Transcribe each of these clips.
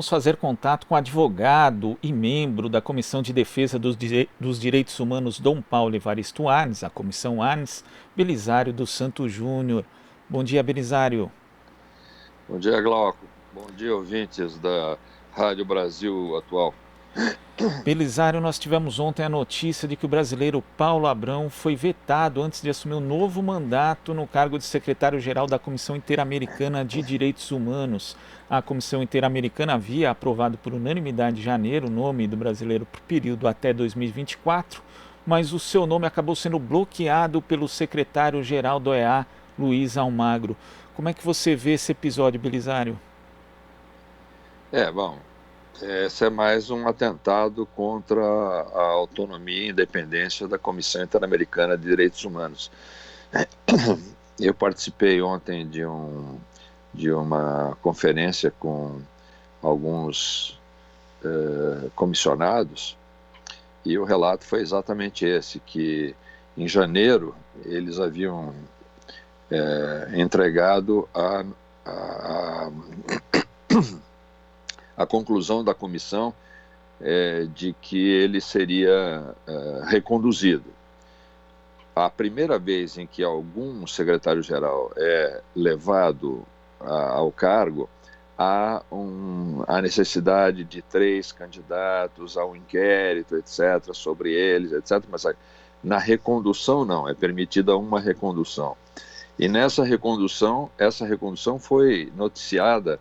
vamos fazer contato com o advogado e membro da Comissão de Defesa dos Direitos Humanos Dom Paulo Evaristo Arnes, a Comissão Arnes, Belisário dos Santos Júnior. Bom dia, Belisário. Bom dia, Glauco. Bom dia, ouvintes da Rádio Brasil Atual. Belisário, nós tivemos ontem a notícia de que o brasileiro Paulo Abrão foi vetado antes de assumir um novo mandato no cargo de secretário-geral da Comissão Interamericana de Direitos Humanos. A Comissão Interamericana havia aprovado por unanimidade em janeiro o nome do brasileiro para o período até 2024, mas o seu nome acabou sendo bloqueado pelo secretário-geral do OEA, Luiz Almagro. Como é que você vê esse episódio, Belisário? Esse é mais um atentado contra a autonomia e independência da Comissão Interamericana de Direitos Humanos. Eu participei ontem de uma conferência com alguns comissionados, e o relato foi exatamente esse, que em janeiro eles haviam entregado a conclusão da comissão de que ele seria reconduzido. A primeira vez em que algum secretário-geral é levado ao cargo, há a necessidade de 3 candidatos, há um inquérito, etc., sobre eles, etc., mas na recondução não, é permitida uma recondução. E essa recondução foi noticiada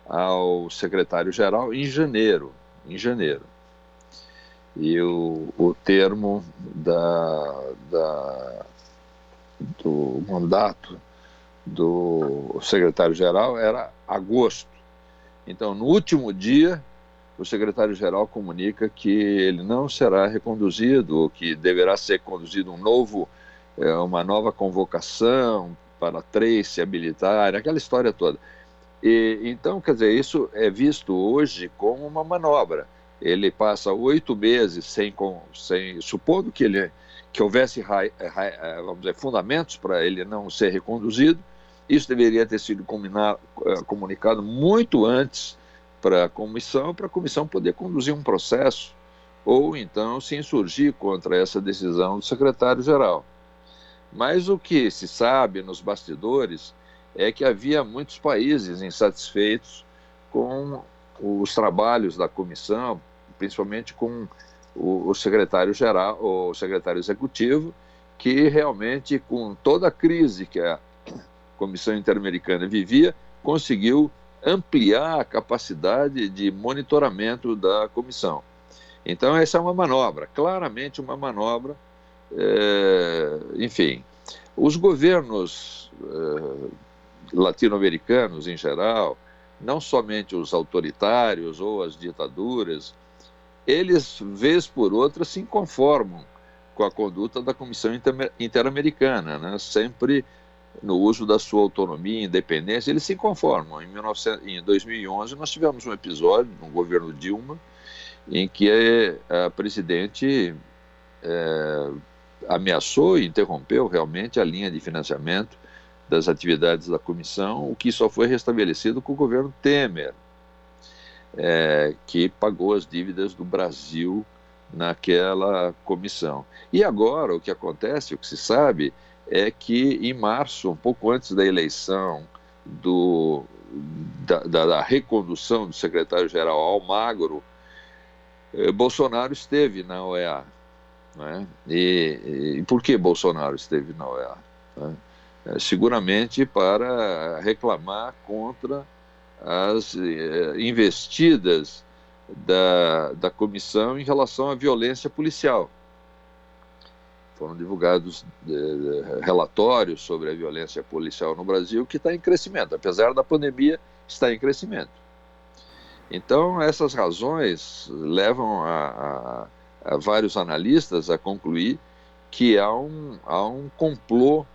ao secretário-geral em janeiro. E o termo do mandato do secretário-geral era agosto. Então, no último dia, o secretário-geral comunica que ele não será reconduzido, ou que deverá ser conduzido uma nova convocação para 3 se habilitarem, aquela história toda. Então, quer dizer, isso é visto hoje como uma manobra. Ele passa 8 meses supondo que houvesse vamos dizer, fundamentos para ele não ser reconduzido. Isso deveria ter sido comunicado muito antes para a comissão poder conduzir um processo, ou então se insurgir contra essa decisão do secretário-geral. Mas o que se sabe nos bastidores é que havia muitos países insatisfeitos com os trabalhos da comissão, principalmente com o secretário-geral, o secretário executivo, que realmente, com toda a crise que a Comissão Interamericana vivia, conseguiu ampliar a capacidade de monitoramento da comissão. Então, essa é uma manobra, claramente uma manobra. Enfim, os governos latino-americanos em geral, não somente os autoritários ou as ditaduras, eles, vez por outra, se conformam com a conduta da Comissão Interamericana, né? Sempre no uso da sua autonomia e independência, eles se conformam. Em 2011, nós tivemos um episódio no governo Dilma, em que a presidente ameaçou e interrompeu realmente a linha de financiamento das atividades da comissão, o que só foi restabelecido com o governo Temer, que pagou as dívidas do Brasil naquela comissão. E agora o que acontece, o que se sabe, é que em março, um pouco antes da eleição da recondução do secretário-geral Almagro, Bolsonaro esteve na OEA. Né? E por que Bolsonaro esteve na OEA? Né? Seguramente para reclamar contra as investidas da comissão em relação à violência policial. Foram divulgados relatórios sobre a violência policial no Brasil, que está em crescimento, apesar da pandemia, está em crescimento. Então, essas razões levam a vários analistas a concluir que há um complô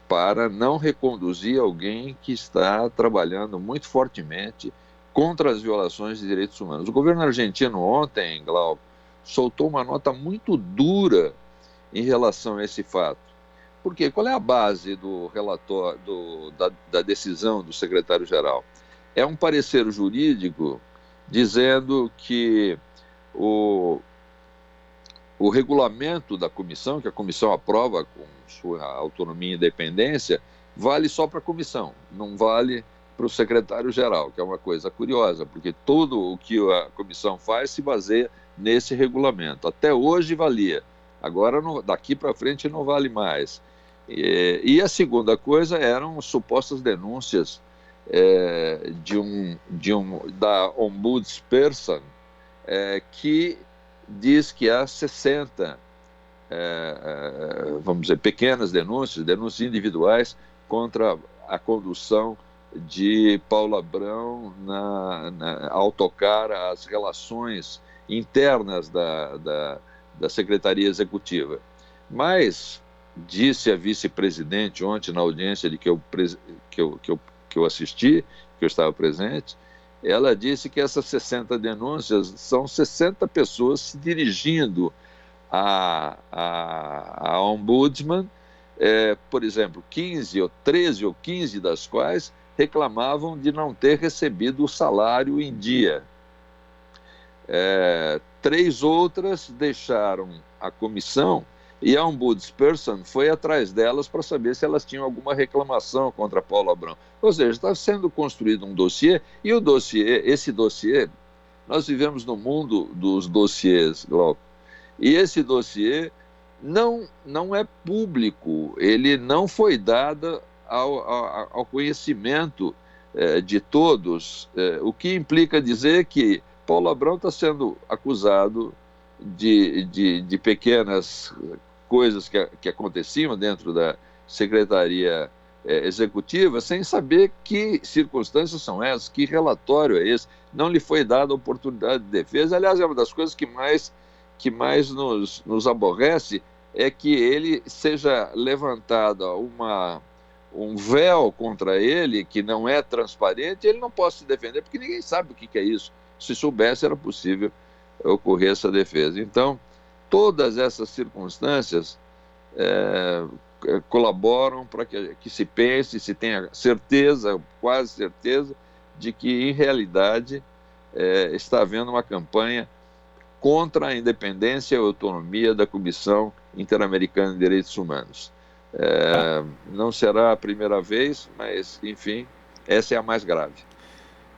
para não reconduzir alguém que está trabalhando muito fortemente contra as violações de direitos humanos. O governo argentino ontem, Glauco, soltou uma nota muito dura em relação a esse fato. Por quê? Qual é a base do relatório, da decisão do secretário-geral? é um parecer jurídico dizendo que o regulamento da comissão, que a comissão aprova com sua autonomia e independência, vale só para a comissão, não vale para o secretário-geral, que é uma coisa curiosa, porque tudo o que a comissão faz se baseia nesse regulamento. Até hoje valia, agora daqui para frente não vale mais. E a segunda coisa eram supostas denúncias da ombudsperson, que diz que há 60, vamos dizer, pequenas denúncias individuais contra a condução de Paulo Abrão ao tocar as relações internas da Secretaria Executiva. Mas, disse a vice-presidente ontem na audiência de que eu assisti, que eu estava presente, ela disse que essas 60 denúncias são 60 pessoas se dirigindo a ombudsman, por exemplo, 13 ou 15 das quais reclamavam de não ter recebido o salário em dia. 3 outras deixaram a comissão e a ombudsperson foi atrás delas para saber se elas tinham alguma reclamação contra Paulo Abrão. Ou seja, está sendo construído um dossiê, e esse dossiê, nós vivemos no mundo dos dossiês, Glauco, e esse dossiê não é público, ele não foi dado ao conhecimento de todos, o que implica dizer que Paulo Abrão está sendo acusado de pequenas coisas que aconteciam dentro da Secretaria Executiva, sem saber que circunstâncias são essas, que relatório é esse. Não lhe foi dada a oportunidade de defesa. Aliás, é uma das coisas que mais nos aborrece, é que ele seja levantado um véu contra ele, que não é transparente, ele não pode se defender, porque ninguém sabe o que é isso. Se soubesse, era possível ocorrer essa defesa. Então, todas essas circunstâncias colaboram para que se pense, se tenha certeza, quase certeza, de que, em realidade, está havendo uma campanha contra a independência e a autonomia da Comissão Interamericana de Direitos Humanos. Não será a primeira vez, mas, enfim, essa é a mais grave.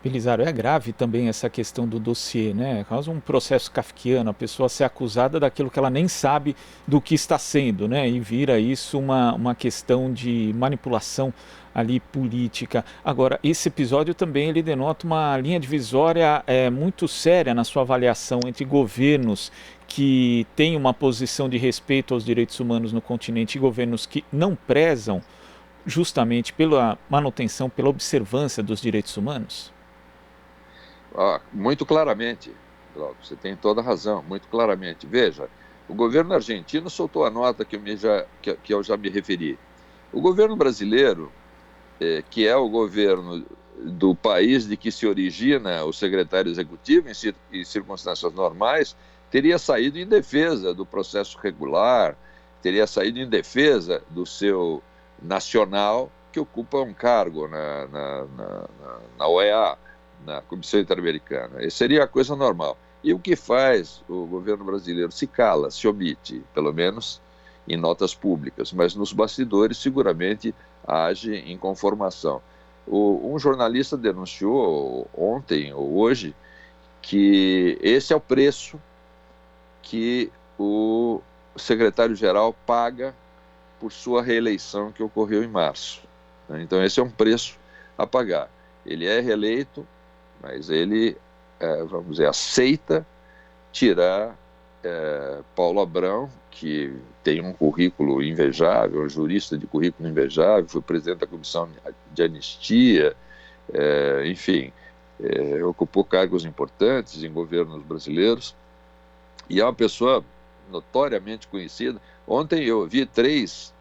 Belisário, é grave também essa questão do dossiê, né? Causa um processo kafkiano, a pessoa ser acusada daquilo que ela nem sabe do que está sendo, né? E vira isso uma questão de manipulação ali política. Agora, esse episódio também ele denota uma linha divisória muito séria na sua avaliação entre governos que têm uma posição de respeito aos direitos humanos no continente e governos que não prezam justamente pela manutenção, pela observância dos direitos humanos. Muito claramente, Glauco, você tem toda a razão, muito claramente. Veja, o governo argentino soltou a nota que eu já me referi. O governo brasileiro, que é o governo do país de que se origina o secretário executivo, em circunstâncias normais, teria saído em defesa do processo regular, teria saído em defesa do seu nacional, que ocupa um cargo na OEA, na Comissão Interamericana. Isso seria a coisa normal. E o que faz o governo brasileiro? Se cala, se omite, pelo menos em notas públicas, mas nos bastidores seguramente age em conformação. Um jornalista denunciou ontem ou hoje que esse é o preço que o secretário-geral paga por sua reeleição, que ocorreu em março. Então esse é um preço a pagar. Ele é reeleito, mas ele, vamos dizer, aceita tirar Paulo Abrão, que tem um currículo invejável, um jurista de currículo invejável, foi presidente da Comissão de Anistia, enfim, ocupou cargos importantes em governos brasileiros, e é uma pessoa notoriamente conhecida. Ontem eu vi 3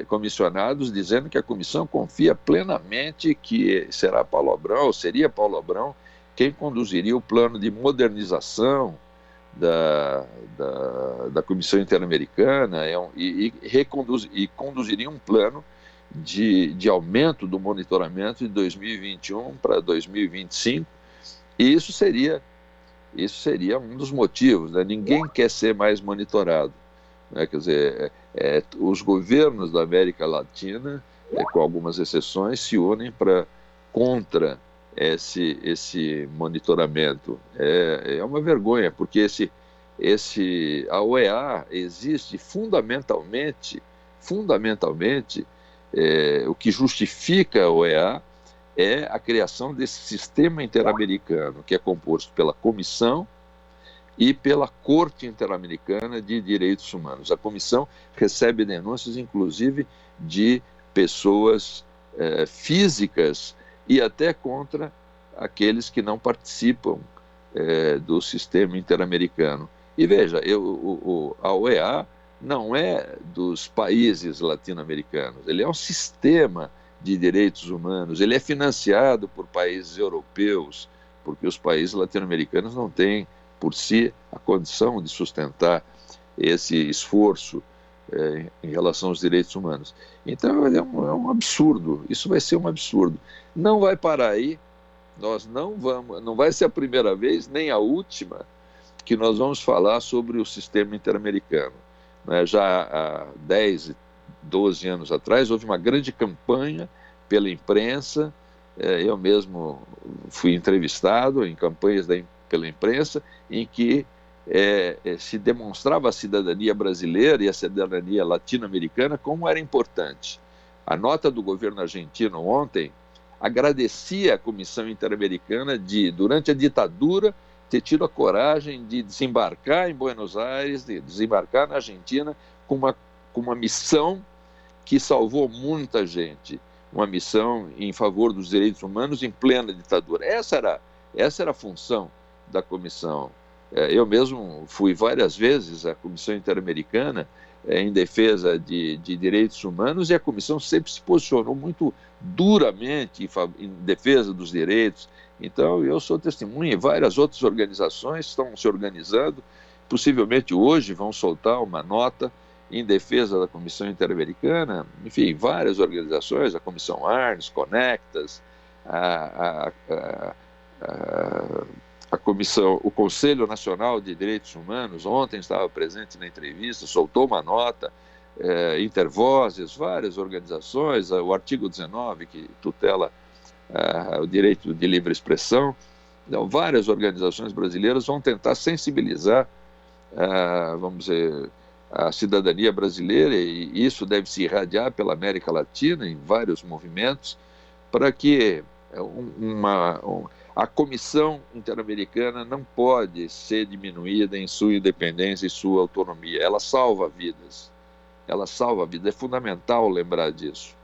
comissionados dizendo que a comissão confia plenamente que será Paulo Abrão, ou seria Paulo Abrão, quem conduziria o plano de modernização da Comissão Interamericana e conduziria um plano de aumento do monitoramento de 2021 para 2025, e isso seria um dos motivos, né? Ninguém quer ser mais monitorado, né? Quer dizer, os governos da América Latina, com algumas exceções, se unem contra esse monitoramento. É uma vergonha, porque a OEA existe fundamentalmente, o que justifica a OEA é a criação desse sistema interamericano, que é composto pela Comissão e pela Corte Interamericana de Direitos Humanos. A Comissão recebe denúncias, inclusive, de pessoas físicas e até contra aqueles que não participam do sistema interamericano. E veja, a OEA não é dos países latino-americanos, ele é um sistema de direitos humanos, ele é financiado por países europeus, porque os países latino-americanos não têm, por si, a condição de sustentar esse esforço em relação aos direitos humanos. Então é um absurdo, isso vai ser um absurdo. Não vai parar aí, não vai ser a primeira vez, nem a última, que nós vamos falar sobre o sistema interamericano. Já há 10, 12 anos atrás, houve uma grande campanha pela imprensa, eu mesmo fui entrevistado em campanhas pela imprensa, em que se demonstrava a cidadania brasileira e a cidadania latino-americana como era importante. A nota do governo argentino ontem agradecia a Comissão Interamericana durante a ditadura, ter tido a coragem de desembarcar em Buenos Aires, de desembarcar na Argentina com uma missão que salvou muita gente, uma missão em favor dos direitos humanos em plena ditadura. Essa era a função da comissão. Eu mesmo fui várias vezes à Comissão Interamericana em defesa de direitos humanos, e a comissão sempre se posicionou muito duramente em defesa dos direitos. Então, eu sou testemunha, e várias outras organizações estão se organizando, possivelmente hoje vão soltar uma nota em defesa da Comissão Interamericana, enfim, várias organizações, a Comissão Arnes, Conectas, a Comissão, o Conselho Nacional de Direitos Humanos, ontem estava presente na entrevista, soltou uma nota, Intervozes, várias organizações, o artigo 19, que tutela o direito de livre expressão. Então, várias organizações brasileiras vão tentar sensibilizar, vamos dizer, a cidadania brasileira, e isso deve se irradiar pela América Latina em vários movimentos, para que a Comissão Interamericana não pode ser diminuída em sua independência e sua autonomia. Ela salva vidas. É fundamental lembrar disso.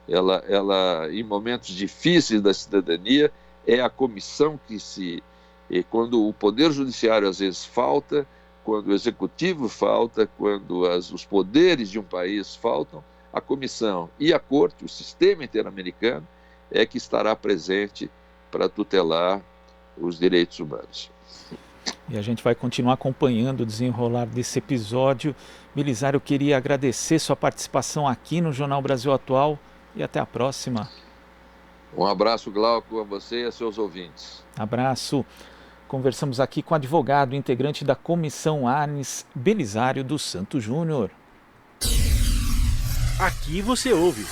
Ela, em momentos difíceis da cidadania, é a comissão quando o Poder Judiciário às vezes falta, quando o Executivo falta, quando os poderes de um país faltam, a comissão e a Corte, o sistema interamericano, é que estará presente para tutelar os direitos humanos. E a gente vai continuar acompanhando o desenrolar desse episódio. Belisário, eu queria agradecer sua participação aqui no Jornal Brasil Atual e até a próxima. Um abraço, Glauco, a você e a seus ouvintes. Abraço. Conversamos aqui com o advogado, integrante da Comissão Arnes, Belisário dos Santos Júnior. Aqui você ouve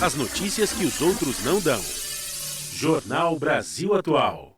as notícias que os outros não dão. Jornal Brasil Atual.